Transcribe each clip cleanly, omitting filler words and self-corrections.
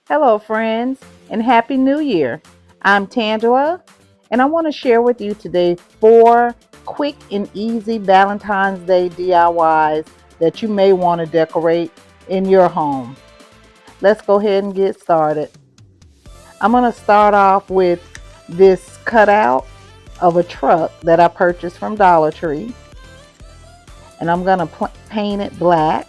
Hello, friends, and Happy New Year. I'm Tangela, and I want to share with you today 4 quick and easy Valentine's Day DIYs that you may want to decorate in your home. Let's go ahead and get started. I'm going to start off with this cutout of a truck that I purchased from Dollar Tree, and I'm going to paint it black.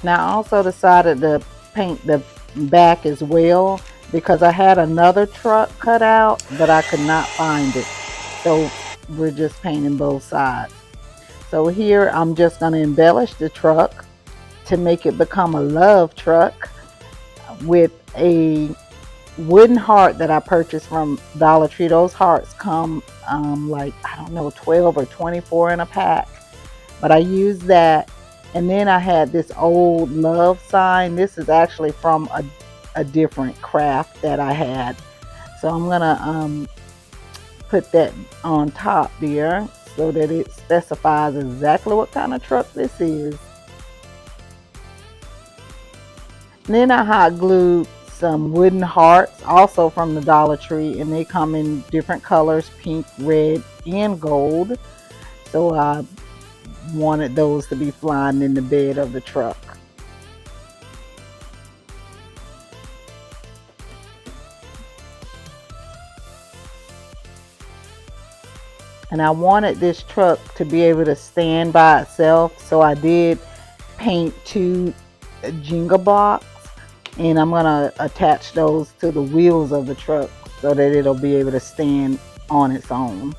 Now I also decided to paint the back as well because I had another truck cut out but I could not find it. So we're just painting both sides. So here I'm just going to embellish the truck to make it become a love truck with a wooden heart that I purchased from Dollar Tree. Those hearts come like, I don't know, 12 or 24 in a pack. But I used that. And then I had this old love sign. This is actually from a different craft that I had. So I'm going to put that on top there so that it specifies exactly what kind of truck this is. And then I hot glued some wooden hearts also from the Dollar Tree, and they come in different colors, pink, red, and gold. So I wanted those to be flying in the bed of the truck. And I wanted this truck to be able to stand by itself, so I did paint 2 Jenga blocks, and I'm gonna attach those to the wheels of the truck so that it'll be able to stand on its own.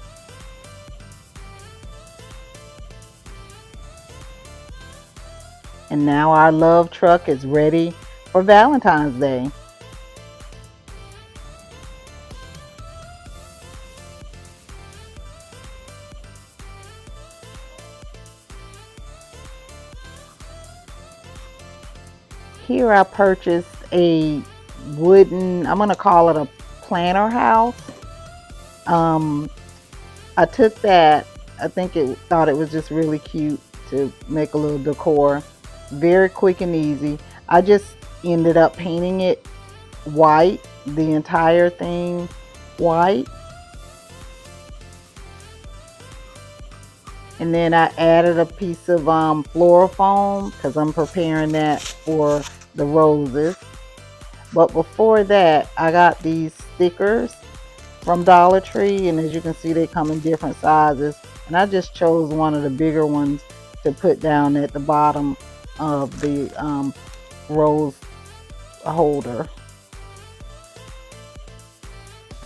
And now our love truck is ready for Valentine's Day. Here I purchased a wooden, I'm going to call it a planter house. I took that, I think it thought it was just really cute to make a little decor. Very quick and easy. I just ended up painting it white, the entire thing white. And then I added a piece of floral foam because I'm preparing that for the roses. But before that, I got these stickers from Dollar Tree, and as you can see, they come in different sizes. And I just chose one of the bigger ones to put down at the bottom of the rose holder.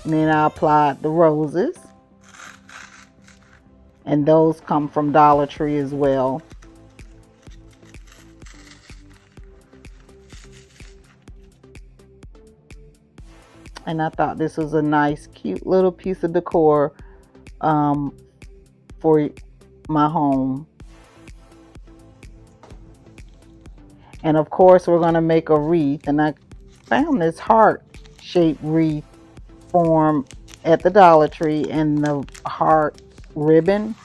And then I applied the roses, and those come from Dollar Tree as well. And I thought this was a nice, cute little piece of decor for my home. And of course, we're going to make a wreath. And I found this heart-shaped wreath form at the Dollar Tree and the heart ribbon.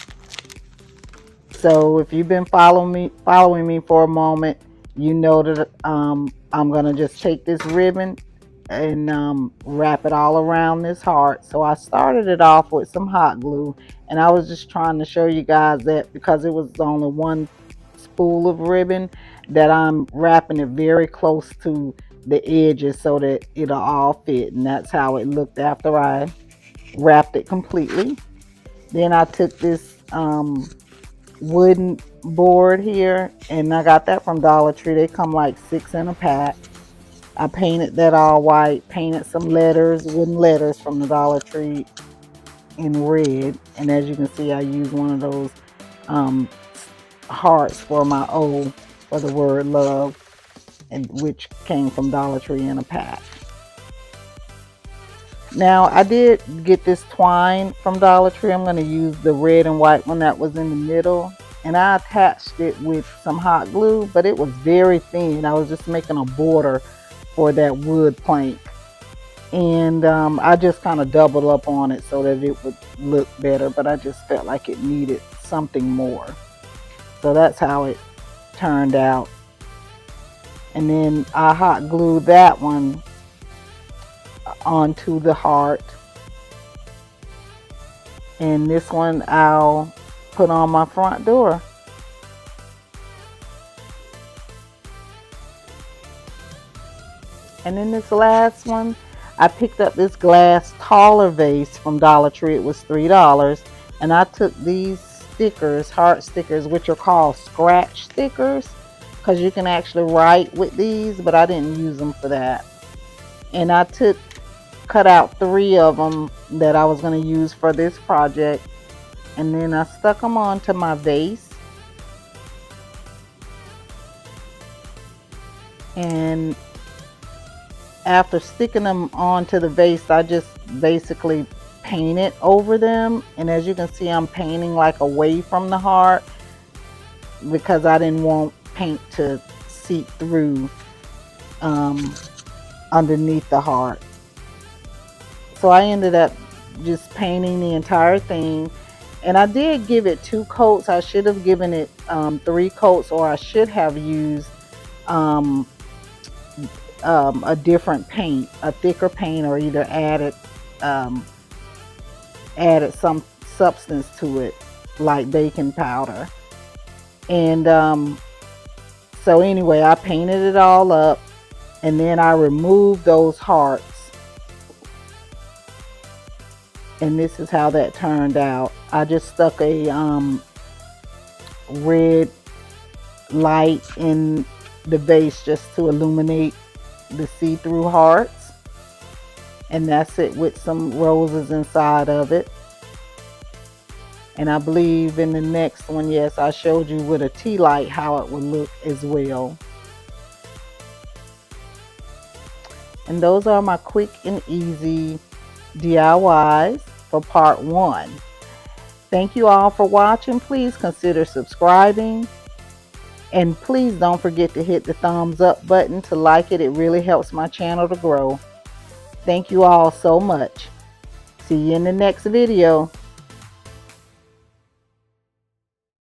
So if you've been following me for a moment, you know that I'm going to just take this ribbon and wrap it all around this heart. So I started it off with some hot glue, and I was just trying to show you guys that because it was only one spool of ribbon, that I'm wrapping it very close to the edges so that it'll all fit. And that's how it looked after I wrapped it completely. Then I took this wooden board here, and I got that from Dollar Tree. They come like 6 in a pack. I painted that all white, painted some letters, wooden letters from the Dollar Tree in red. And as you can see, I used one of those hearts for my O for the word love, and which came from Dollar Tree in a pack. Now I did get this twine from Dollar Tree. I'm going to use the red and white one that was in the middle, and I attached it with some hot glue, but it was very thin. I was just making a border for that wood plank. And I just kind of doubled up on it so that it would look better, but I just felt like it needed something more. So that's how it turned out. And then I hot glued that one onto the heart, and this one I'll put on my front door. And then this last one, I picked up this glass taller vase from Dollar Tree. It was $3, and I took these stickers, heart stickers, which are called scratch stickers, because you can actually write with these, but I didn't use them for that. And I cut out 3 of them that I was going to use for this project, and then I stuck them onto my vase. And after sticking them onto the vase, I just basically painted over them. And as you can see, I'm painting like away from the heart because I didn't want paint to seep through underneath the heart. So I ended up just painting the entire thing, and I did give it 2 coats. I should have given it 3 coats, or I should have used a different paint, a thicker paint, or either added some substance to it like baking powder. And so anyway, I painted it all up, and then I removed those hearts, and this is how that turned out. I just stuck a red light in the vase just to illuminate the see-through hearts, and that's it, with some roses inside of it. And I believe in the next one, yes, I showed you with a tea light how it would look as well. And those are my quick and easy DIYs for part 1. Thank you all for watching. Please consider subscribing. And please don't forget to hit the thumbs up button to like it. It really helps my channel to grow. Thank you all so much. See you in the next video.